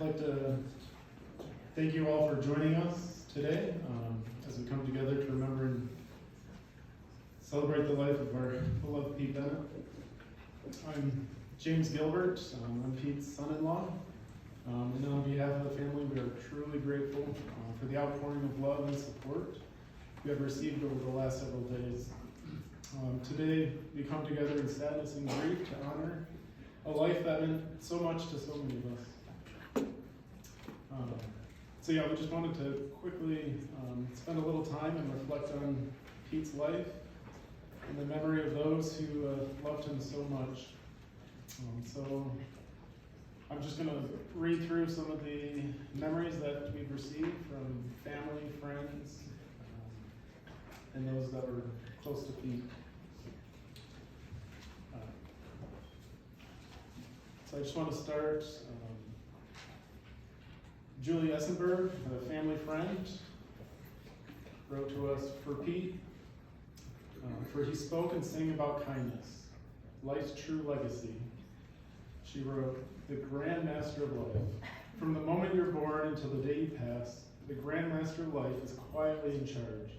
I'd like to thank you all for joining us today as we come together to remember and celebrate the life of our beloved Pete Bennett. I'm James Gilbert. I'm Pete's son-in-law. And on behalf of the family, we are truly grateful for the outpouring of love and support we have received over the last several days. Today, we come together in sadness and grief to honor a life that meant so much to so many of us. We just wanted to quickly spend a little time and reflect on Pete's life and the memory of those who loved him so much. I'm just going to read through some of the memories that we've received from family, friends, and those that were close to Pete. I just want to start. Julie Essenberg, a family friend, wrote to us, "For Pete, for he spoke and sang about kindness, life's true legacy." She wrote, "The Grand Master of life. From the moment you're born until the day you pass, the Grand Master of life is quietly in charge.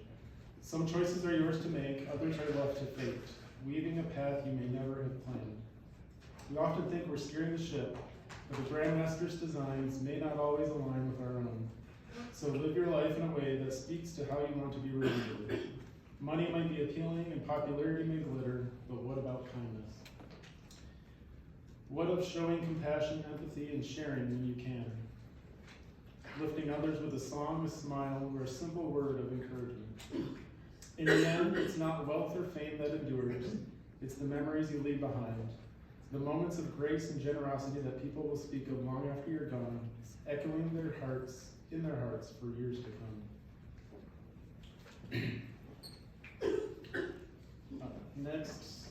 Some choices are yours to make, others are left to fate, weaving a path you may never have planned. We often think we're steering the ship, but the Grand Master's designs may not always align with our own. So live your life in a way that speaks to how you want to be remembered. Money might be appealing and popularity may glitter, but what about kindness? What of showing compassion, empathy, and sharing when you can? Lifting others with a song, a smile, or a simple word of encouragement. In the end, it's not wealth or fame that endures, it's the memories you leave behind. The moments of grace and generosity that people will speak of long after you're gone, echoing in their hearts for years to come." Next,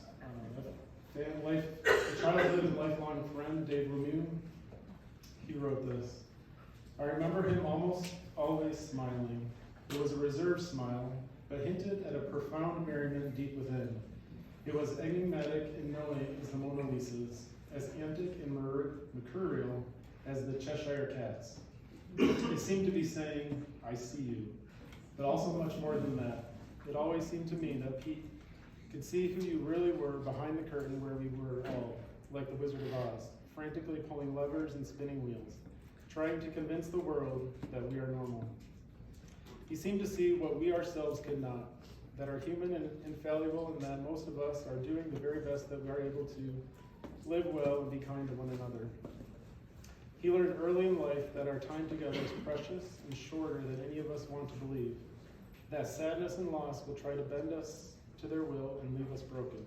a childhood and lifelong friend, Dave Lemieux, he wrote this. "I remember him almost always smiling. It was a reserved smile, but hinted at a profound merriment deep within. It was enigmatic and knowing as the Mona Lisa's, as antic and mercurial as the Cheshire Cat's. It seemed to be saying, 'I see you,' but also much more than that. It always seemed to me that Pete could see who you really were behind the curtain where we were all, like the Wizard of Oz, frantically pulling levers and spinning wheels, trying to convince the world that we are normal. He seemed to see what we ourselves could not, that are human and infallible, and that most of us are doing the very best that we are able to live well and be kind to one another. He learned early in life that our time together is precious and shorter than any of us want to believe, that sadness and loss will try to bend us to their will and leave us broken.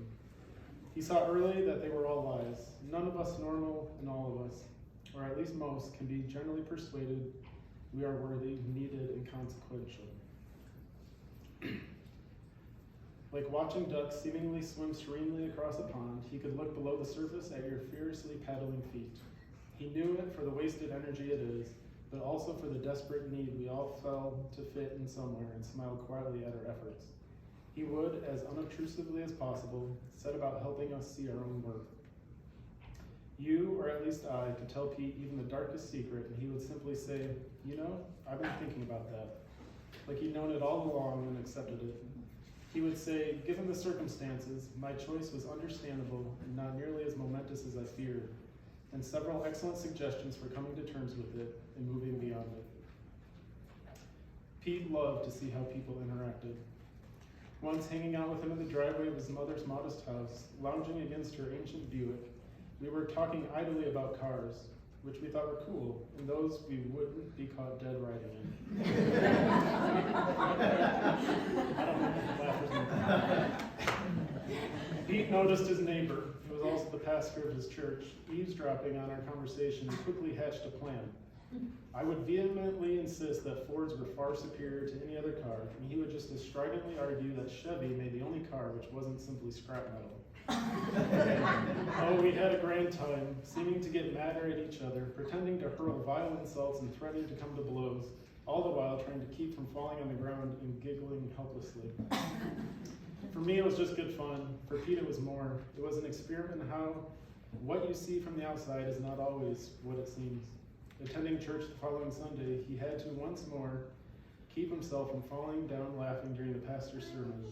He saw early that they were all lies. None of us normal, and all of us, or at least most, can be generally persuaded we are worthy, needed, and consequential. Like watching ducks seemingly swim serenely across a pond, he could look below the surface at your fiercely paddling feet. He knew it for the wasted energy it is, but also for the desperate need we all felt to fit in somewhere and smile quietly at our efforts. He would, as unobtrusively as possible, set about helping us see our own worth. You, or at least I, could tell Pete even the darkest secret, and he would simply say, 'You know, I've been thinking about that,' like he'd known it all along and accepted it. He would say, 'Given the circumstances, my choice was understandable and not nearly as momentous as I feared, and several excellent suggestions for coming to terms with it and moving beyond it.' Pete loved to see how people interacted. Once hanging out with him in the driveway of his mother's modest house, lounging against her ancient Buick, we were talking idly about cars, which we thought were cool, and those we wouldn't be caught dead riding in. I don't know if laughers in. Pete noticed his neighbor, who was also the pastor of his church, eavesdropping on our conversation and quickly hatched a plan. I would vehemently insist that Fords were far superior to any other car, and he would just as stridently argue that Chevy made the only car which wasn't simply scrap metal. Oh, we had a grand time, seeming to get madder at each other, pretending to hurl vile insults and threatening to come to blows, all the while trying to keep from falling on the ground and giggling helplessly. For me, it was just good fun. For Pete, it was more. It was an experiment in how what you see from the outside is not always what it seems. Attending church the following Sunday, he had to once more keep himself from falling down laughing during the pastor's sermon,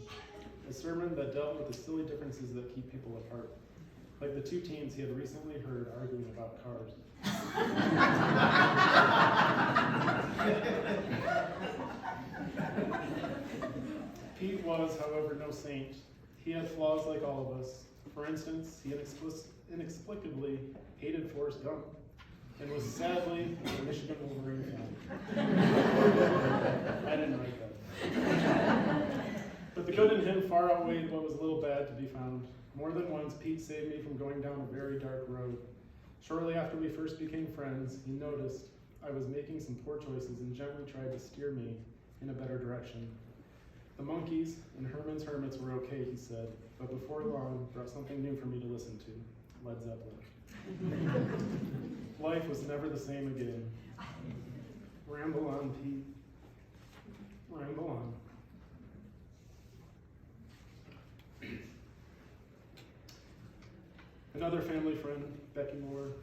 a sermon that dealt with the silly differences that keep people apart, like the two teens he had recently heard arguing about cars. Pete was, however, no saint. He had flaws like all of us. For instance, he inexplicably hated Forrest Gump and was sadly a Michigan Wolverine fan. I didn't write that. But the good in him far outweighed what was a little bad to be found. More than once, Pete saved me from going down a very dark road. Shortly after we first became friends, he noticed I was making some poor choices and gently tried to steer me in a better direction. The Monkees and Herman's Hermits were okay, he said, but before long brought something new for me to listen to, Led Zeppelin. Life was never the same again. Ramble on, Pete. Ramble on. Another family friend, Becky Moore,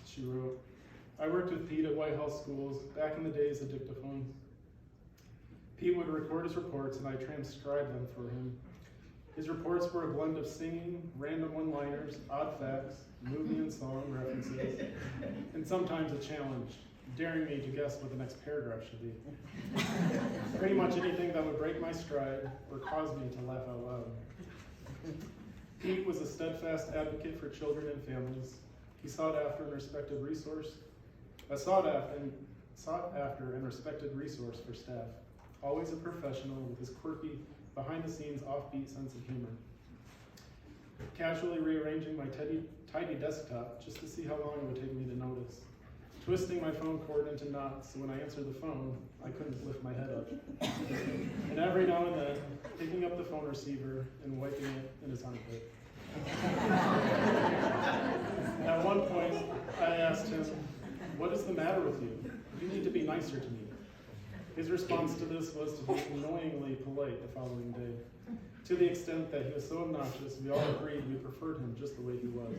she wrote, I worked with Pete at White House schools back in the days of dictaphones. Pete would record his reports and I transcribed them for him. His reports were a blend of singing, random one-liners, odd facts, movie and song references, and sometimes a challenge, daring me to guess what the next paragraph should be. Pretty much anything that would break my stride or cause me to laugh out loud. Pete was a steadfast advocate for children and families. He sought after and respected resource for staff. Always a professional with his quirky, behind-the-scenes, offbeat sense of humor. Casually rearranging my tidy desktop just to see how long it would take me to notice. Twisting my phone cord into knots so when I answered the phone, I couldn't lift my head up. And every now and then, picking up the phone receiver and wiping it in his armpit. At one point, I asked him, "What is the matter with you? You need to be nicer to me." His response to this was to be annoyingly polite the following day, to the extent that he was so obnoxious we all agreed we preferred him just the way he was.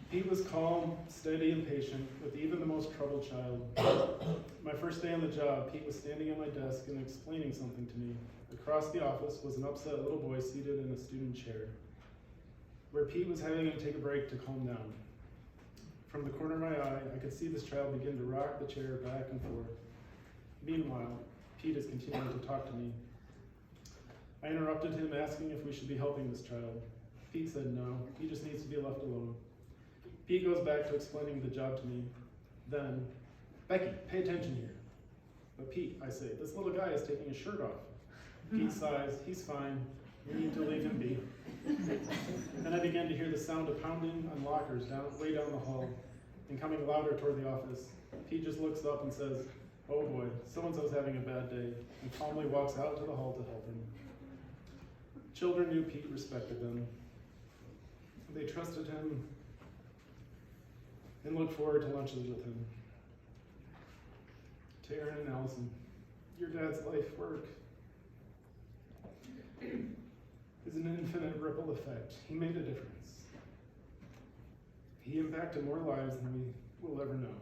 Pete was calm, steady, and patient with even the most troubled child. My first day on the job, Pete was standing at my desk and explaining something to me. Across the office was an upset little boy seated in a student chair, where Pete was having him take a break to calm down. From the corner of my eye, I could see this child begin to rock the chair back and forth. Meanwhile, Pete is continuing to talk to me. I interrupted him, asking if we should be helping this child. Pete said no, he just needs to be left alone. Pete goes back to explaining the job to me. Then, "Becky, pay attention here." "But Pete," I say, "this little guy is taking his shirt off." Pete sighs, "He's fine, we need to leave him be." Then I began to hear the sound of pounding on lockers way down the hall and coming louder toward the office. Pete just looks up and says, "Oh boy, so-and-so's having a bad day," and calmly walks out to the hall to help him. Children knew Pete respected them. They trusted him and looked forward to lunches with him. To Aaron and Allison, your dad's life work is an infinite ripple effect. He made a difference. He impacted more lives than we will ever know.